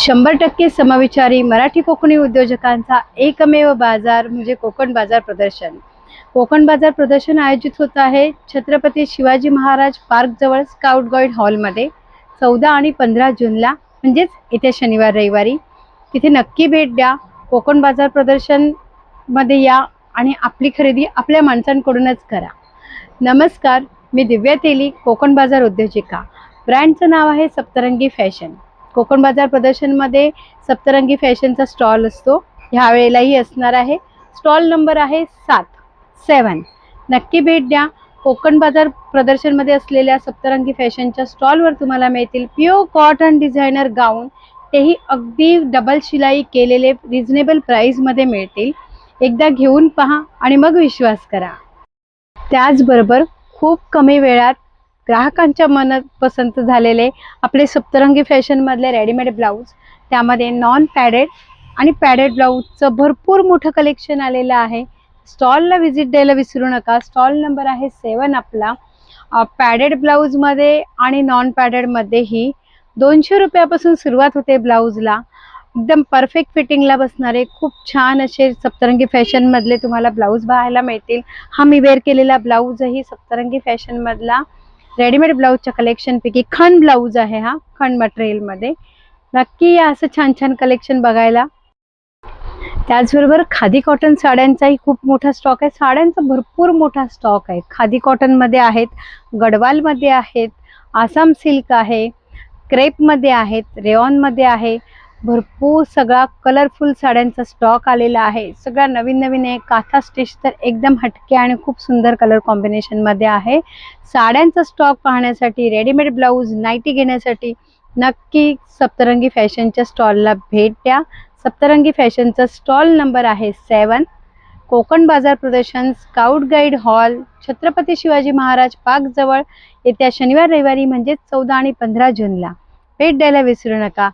100% समविचारी मराठी कोकणी उद्योजकांचा एकमेव बाजार म्हणजे कोकण बाजार प्रदर्शन। कोकण बाजार प्रदर्शन आयोजित होत आहे छत्रपती शिवाजी महाराज पार्क जवळ स्काउट गाईड हॉलमध्ये 14 आणि 15 जूनला म्हणजेच येत्या शनिवार रविवारी। तिथे नक्की भेट द्या। कोकण बाजार प्रदर्शन मध्ये या आणि आपली खरेदी आपल्या माणसांकडूनच करा। नमस्कार, मी दिव्या तेली, कोकण बाजार उद्योजिका। ब्रँडचं नाव आहे सप्तरंगी फॅशन। कोकण बाजार प्रदर्शन मध्ये सप्तरंगी फॅशनचा स्टॉल असतो, ह्या वेळेलाही असणार आहे। स्टॉल नंबर आहे 7 नक्की भेट द्या। कोकण बाजार प्रदर्शन मध्ये असलेल्या सप्तरंगी फॅशनच्या स्टॉलवर तुम्हाला मिळतील प्युअर कॉटन डिझायनर गाऊन, तेही अगदी डबल शिलाई केलेले रिजनेबल प्राइस मध्ये मिळतील। एकदा घेऊन पहा आणि मग विश्वास करा। त्याचबरोबर खूप कमी वेळात ग्राहकांच्या मनात पसंत झालेले आपले सप्तरंगी फॅशन मधले रेडीमेड ब्लाउज, त्यामध्ये नॉन पॅडेड आणि पॅडेड ब्लाउजचं भरपूर मोठं कलेक्शन आलेलं आहे। स्टॉलला व्हिजिट द्यायला विसरू नका। स्टॉल नंबर आहे 7 आपला। पॅडेड ब्लाउज मध्ये आणि नॉन पॅडेड मध्येही 200 रुपयापासून सुरुवात होते ब्लाउजला। एकदम परफेक्ट फिटिंगला बसणारे खूप छान असे सप्तरंगी फॅशन मधले तुम्हाला ब्लाउज पाहायला मिळतील। हा मी वेअर केलेला ब्लाउजही सप्तरंगी फॅशन मधला रेडीमेड ब्लाउजच्या कलेक्शन पैकी खण ब्लाउज आहे। हा खण मटेरियल मध्ये नक्की असं छान छान कलेक्शन बघायला। त्याचबरोबर खादी कॉटन साड्यांचाही खूप मोठा स्टॉक आहे। साड्यांचा भरपूर मोठा स्टॉक आहे। खादी कॉटन मध्ये आहेत, गडवाल मध्ये आहेत, आसाम सिल्क आहे, क्रेप मध्ये आहेत, रेयॉन मध्ये आहे। भरपूर सगळा कलरफुल साड्यांचा स्टॉक आलेला आहे। सगळा नवीन नवीन आहे। काथा स्टिच तर एकदम हटके आणि खूप सुंदर कलर कॉम्बिनेशन मध्ये आहे। साड्यांचा स्टॉक पाहण्यासाठी, रेडीमेड ब्लाउज, नाईटी घेण्यासाठी नक्की सप्तरंगी फॅशनच्या स्टॉलला भेट द्या। सप्तरंगी फॅशनचा स्टॉल नंबर आहे 7, कोकण बाजार प्रदर्शन, scout guide hall, Chhatrapati Shivaji Maharaj park जवळ येत्या शनिवार रविवारी म्हणजेच 14 आणि 15 जूनला भेट द्यायला विसरू नका।